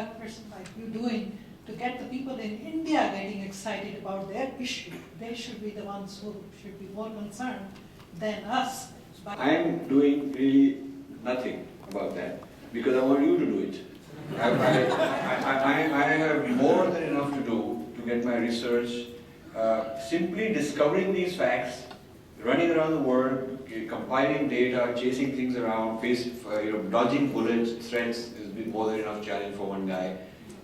a person like you doing to get the people in India getting excited about their issue? They should be the ones who should be more concerned than us. I am doing really nothing about that because I want you to do it. I have more than enough to do to get my research. Simply discovering these facts, running around the world, compiling data, chasing things around, dodging bullets, threats is more than enough challenge for one guy.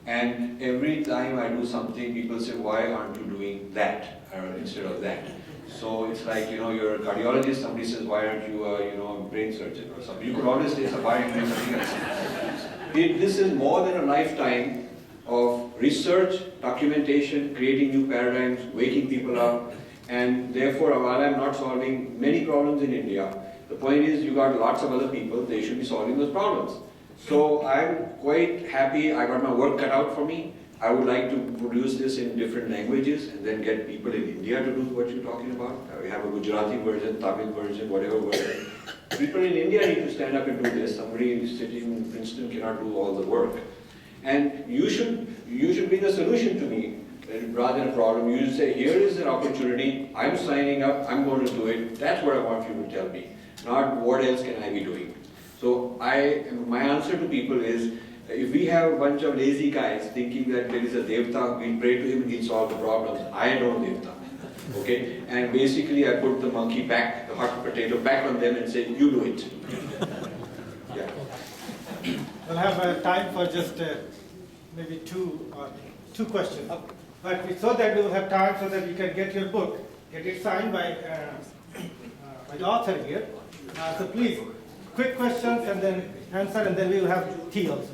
And every time I do something, people say, why aren't you doing that instead of that? So it's like, you're a cardiologist, somebody says, why aren't you a brain surgeon or something? You could always say, why aren't you doing something else? This is more than a lifetime of research, documentation, creating new paradigms, waking people up, and therefore, while I'm not solving many problems in India, the point is you got lots of other people, they should be solving those problems. So I'm quite happy, I got my work cut out for me. I would like to produce this in different languages and then get people in India to do what you're talking about. We have a Gujarati version, Tamil version, whatever version. People in India need to stand up and do this. Somebody sitting in Princeton cannot do all the work. And you should bring a solution to me rather than a problem. You should say, here is an opportunity, I'm signing up, I'm going to do it. That's what I want you to tell me, not what else can I be doing. So my answer to people is, if we have a bunch of lazy guys thinking that there is a Devta, we pray to him and he'll solve the problems. I know Devta. Okay? And basically I put the monkey back, the hot potato back on them and say, you do it. Yeah. We'll have time for just maybe two questions. But so that we will have time so that you can get your book, get it signed by the author here. So please, quick questions and then answer, and then we will have tea also.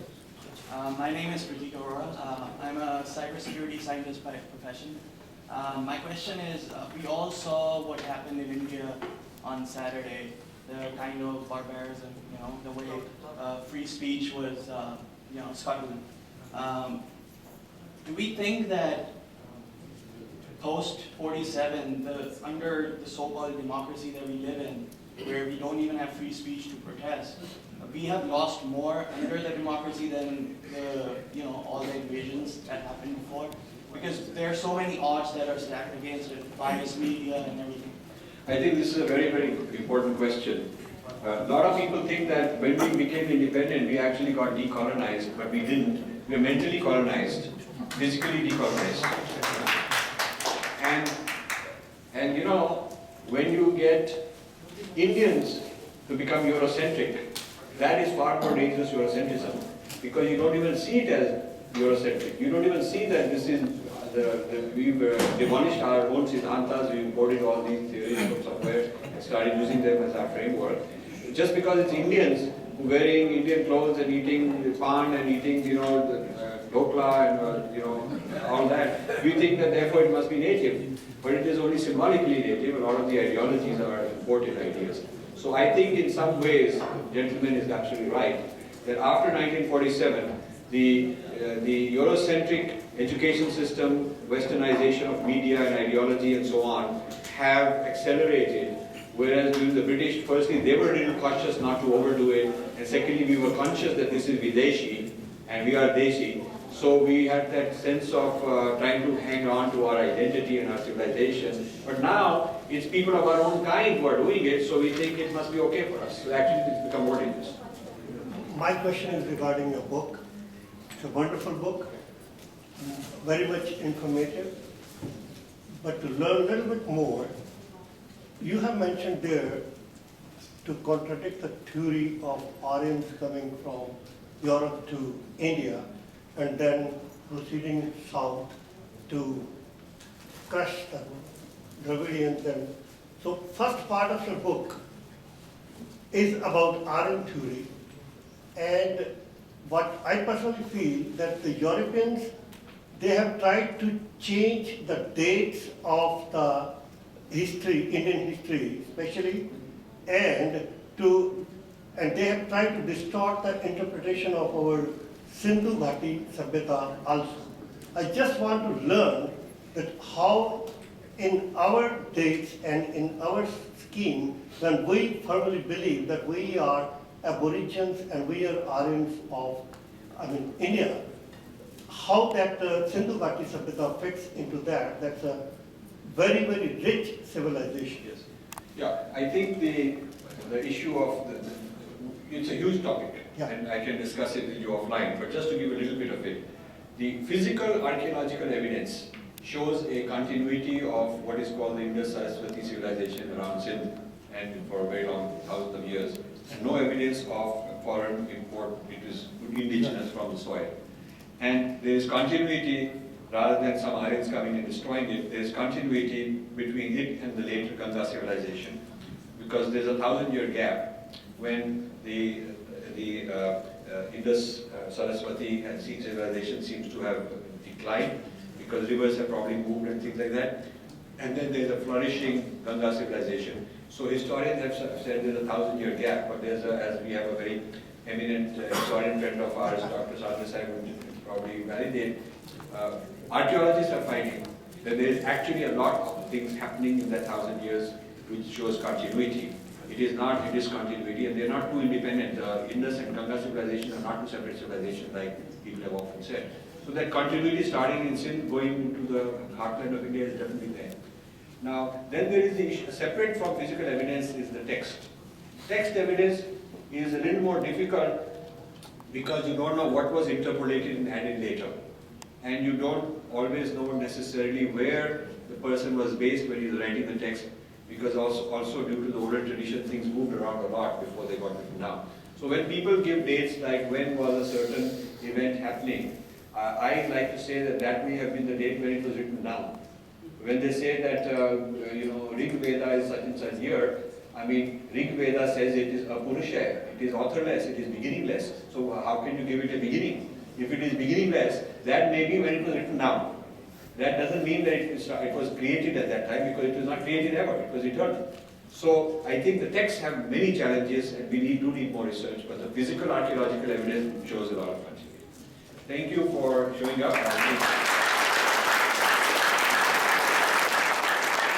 My name is Rajiv Malhotra. I'm a cybersecurity scientist by profession. My question is, we all saw what happened in India on Saturday, the kind of barbarism, the way free speech was, scuttled. Do we think that post-47, under the so-called democracy that we live in, where we don't even have free speech to protest, we have lost more under the democracy than all the invasions that happened before? Because there are so many odds that are stacked against it, biased media and everything. I think this is a very, very important question. A lot of people think that when we became independent, we actually got decolonized, but we didn't. We were mentally colonized, physically decolonized. And when you get Indians to become Eurocentric, that is far more dangerous Eurocentrism, because you don't even see it as Eurocentric. You don't even see that this is we've demolished our own Siddhantas, we imported all these theories from somewhere and started using them as our framework. Just because it's Indians wearing Indian clothes and eating pan and eating, the dhokla and all that, we think that therefore it must be native. But it is only symbolically native. A lot of the ideologies are imported ideas. So I think in some ways, gentleman is absolutely right, that after 1947, the Eurocentric education system, westernization of media and ideology and so on, have accelerated. Whereas during the British, firstly, they were a little cautious not to overdo it, and secondly, we were conscious that this is Videshi, and we are Deshi. So we had that sense of trying to hang on to our identity and our civilization. But now, it's people of our own kind who are doing it, so we think it must be okay for us. So actually, it's become more dangerous. My question is regarding your book. It's a wonderful book, very much informative. But to learn a little bit more, you have mentioned there to contradict the theory of Aryans coming from Europe to India and then proceeding south to crush the Dravidians. And so first part of your book is about Aryan theory, and what I personally feel that the Europeans, they have tried to change the dates of the history, Indian history especially, and they have tried to distort the interpretation of our Sindhu Ghati Sabhyata also. I just want to learn that how in our dates and in our scheme, when we firmly believe that we are aborigines and we are Aryans of, India, how that Sindhu Ghati Sabhyata fits into that. That's a very, very rich civilization. Yes. Yeah, I think the issue of it's a huge topic, Yeah. and I can discuss it with you offline, but just to give a little bit of it, the physical archaeological evidence shows a continuity of what is called the Indus-Saraswati civilization around Sindh, and for a very long thousands of years, and no evidence of foreign import. It is indigenous from the soil. And there is continuity, rather than some Aryans coming and destroying it, there is continuity between it and the later Ganga civilization, because there is a 1,000-year gap when the Indus Saraswati and Sikh civilization seems to have declined, because rivers have probably moved and things like that. And then there is a flourishing Ganga civilization. So historians have said there is a 1,000-year gap, but there's as we have a very eminent historian friend of ours, Dr. Sardesai, would probably validate. Archaeologists are finding that there is actually a lot of things happening in that 1,000 years which shows continuity. It is not a discontinuity, and they are not two independent. Indus and Ganga civilization are not two separate civilizations like people have often said. So that continuity starting in Sindh going into the heartland of India is definitely there. Now, then there is the issue, separate from physical evidence is the text. Text evidence is a little more difficult because you don't know what was interpolated and added later. And you don't always know necessarily where the person was based when he was writing the text, because also due to the oral tradition, things moved around a lot before they got written down. So when people give dates like when was a certain event happening, I like to say that that may have been the date when it was written down. When they say that, Rig Veda is such and such year, I mean, Rig Veda says it is apurusha, it is authorless, it is beginningless. So how can you give it a beginning? If it is beginningless, that may be when it was written down. That doesn't mean that it was created at that time, because it was not created ever, it was eternal. So I think the texts have many challenges, and we do need more research, but the physical archaeological evidence shows a lot of continuity. Thank you for showing up.